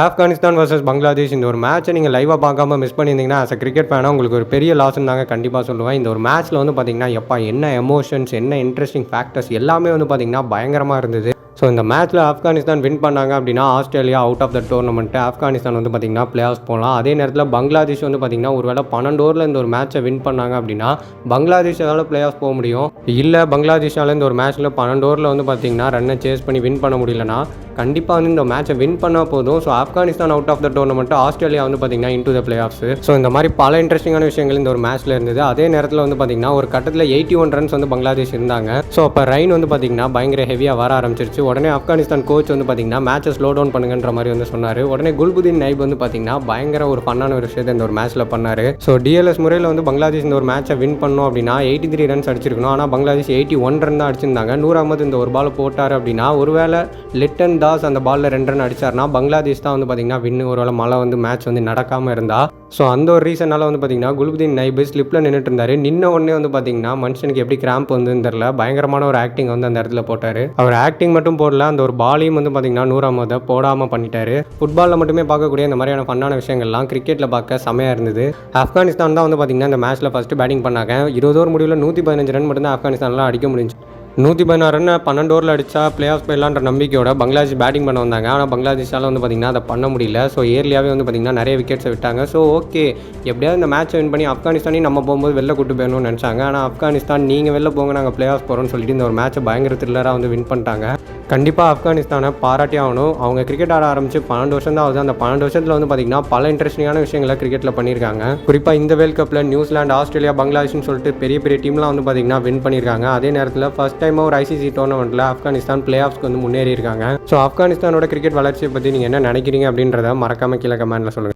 Afghanistan versus Bangladesh இந்த ஒரு மேட்சை நீங்கள் லைவாக பார்க்காம மிஸ் பண்ணியிருந்தீங்கன்னா as a கிரிக்கெட் ஃபேனாக உங்களுக்கு ஒரு பெரிய லாஸ்ன்னு தாங்க கண்டிப்பாக சொல்லுவேன். இந்த ஒரு மேட்ச்சில் வந்து பார்த்தீங்கன்னா எப்பா என்ன எமோஷன்ஸ் என்ன இன்ட்ரெஸ்டிங் ஃபேக்டர்ஸ் எல்லாமே வந்து பார்த்தீங்கன்னா பயங்கரமாக இருந்தது. ஸோ இந்த மேட்ச்சில் ஆப்கானிஸ்தான் வின் பண்ணாங்க அப்படின்னா Australia out of the tournament Afghanistan வந்து பார்த்தீங்கன்னா பிளே ஆஃப் போகலாம். அதே நேரத்தில் பங்களாதேஷ் வந்து பார்த்தீங்கன்னா ஒருவேளை 12 ஓவரில் இந்த ஒரு மேட்சை வின் பண்ணாங்க அப்படின்னா பங்களாதேஷால் பிளே ஆஃப் போக முடியும். இல்லை பங்களாதேஷால் இந்த ஒரு மேட்ச்சில் 12 ஓவரில் வந்து பார்த்தீங்கன்னா ரன்னை சேஸ் பண்ணி வின் பண்ண முடியலன்னா கண்டிப்பாக வந்து இந்த மேட்சை வின் பண்ணால் போதும். So Afghanistan out of the tournament Australia வந்து பார்த்தீங்கன்னா into the play offs. So இந்த மாதிரி பல இன்ட்ரெஸ்டிங்கான விஷயங்கள் இந்த ஒரு மேட்ச்சில் இருந்தது. அதே நேரத்தில் வந்து பார்த்தீங்கன்னா ஒரு கட்டத்தில் 81 ரன்ஸ் வந்து பங்களாதேஷ் இருந்தாங்க. ஸோ அப்போ ரைன் வந்து பார்த்தீங்கன்னா பயங்கர ஹெவியாக வர ஆரம்பிச்சிருச்சு. உடனே ஆப்கானிஸ்தான் கோச் வந்து பார்த்தீங்கன்னா மேட்சை ஸ்லோ டவுன் பண்ணுங்கன்ற மாதிரி வந்து சொன்னார். உடனே குல்புதீன் நைப் வந்து பார்த்தீங்கன்னா பயங்கர ஒரு ஃபன்னான ஒரு விஷயத்தை இந்த ஒரு மேட்ச்சில் பண்ணார். ஸோ டிஎல்எஸ் முறையில் வந்து பங்களாதேஷ் இந்த ஒரு மேட்சை வின் பண்ணோம் அப்படின்னா 83 ரன்ஸ் அடிச்சிருக்கணும். ஆனால் பங்களாதேஷ் 81 ரன் தான் அடிச்சிருந்தாங்க. நூர் அகமது இந்த ஒரு பால் போட்டார் அப்படின்னா ஒருவேளை லிட்டன் தாஸ் அந்த பாலில் 2 ரன் அடிச்சார்னா பங்களாதேஷ் தான் வந்து பார்த்தீங்கன்னா வின்னு. ஒருவேளை மழை வந்து மேட்ச் வந்து நடக்காமல் இருந்தா. ஸோ அந்த ஒரு ரீசனால் வந்து பார்த்தீங்கன்னா குல்புதீன் நைப் ஸ்லிப்பில் நின்றுட்டு இருந்தார். நின்ன உடனே வந்து பார்த்தீங்கன்னா மனுஷனுக்கு எப்படி கிராம்ப் வந்து தெரில பயங்கரமான ஒரு ஆக்டிங் வந்து அந்த இடத்துல போட்டார். அவர் ஆக்டிங் மட்டும் போடல, அந்த ஒரு பாலையும் வந்து பார்த்தீங்கன்னா நூர் அகமதை போடாமல் பண்ணிட்டாரு. ஃபுட்பாலில் மட்டுமே பார்க்கக்கூடிய இந்த மாதிரியான ஃபன்னான விஷயங்கள்லாம் கிரிக்கெட்டில் பார்க்க செமையாக இருந்தது. ஆப்கானிஸ்தான் தான் வந்து பார்த்தீங்கன்னா இந்த மேட்ச்சில் ஃபஸ்ட்டு பேட்டிங் பண்ணாங்க. 20 ஓவர் முடிவில் 115 ரன் மட்டும் தான் ஆப்கானிஸ்தானில் அடிக்க முடிஞ்சு. 116 ரன் 12 ஓவரில் அடித்தா பிளே ஆஃப் போயிடலான்ற நம்பிக்கையோட பங்களாதேஷ் பேட்டிங் பண்ண வந்தாங்க. ஆனால் பங்களாதேஷால் வந்து பார்த்திங்கன்னா அதை பண்ண முடியல. ஸோ ஏர்லியாகவே வந்து பார்த்திங்கன்னா நிறைய விக்கெட்ஸை விட்டாங்க. ஸோ ஓகே எப்படியாவது இந்த மேட்ச்சை வின் பண்ணி ஆப்கானிஸ்தானையும் நம்ம போகும்போது வெளில கூட்டு போயணும்னு நினச்சாங்க. ஆனால் ஆப்கானிஸ்தான் நீங்கள் வெளில போங்க நாங்கள் பிளே ஆஃப் போகிறோம்னு சொல்லிட்டு இந்த ஒரு மேட்ச்சை பயங்கர த்ரில்லராக வந்து வின் பண்ணிட்டாங்க. கண்டிப்பாக ஆப்கானிஸ்தானை பாராட்டி ஆகணும். அவங்க கிரிக்கெட் ஆட ஆரம்பித்து 12 வருஷம் தான் ஆகுது. அந்த 12 வருஷத்தில் வந்து பார்த்திங்கன்னா பல இன்ட்ரெஸ்டிங்கான விஷயங்களை கிரிக்கெட்டில் பண்ணியிருக்காங்க. குறிப்பாக இந்த வேர்ல்ட் கப்பில் நியூசிலாந்து ஆஸ்திரேலியா பங்களாதேஷ்னு சொல்லிட்டு பெரிய பெரிய டீம்லாம் வந்து பார்த்திங்கன்னா வின் பண்ணியிருக்காங்க. அதே நேரத்தில் ஃபஸ்ட் டைம் ஒரு ஐசிசி டோர்னமெண்ட்டில் ஆப்கானிஸ்தான் பிளே ஆஃப்ஸ்க்கு வந்து முன்னேறி இருக்காங்க. ஸோ ஆப்கானிஸ்தானோட கிரிக்கெட் வளர்ச்சியை பற்றி நீங்கள் என்ன நினைக்கிறீங்க அப்படின்றத மறக்காமல் கீழே கமெண்ட்டில் சொல்லுங்கள்.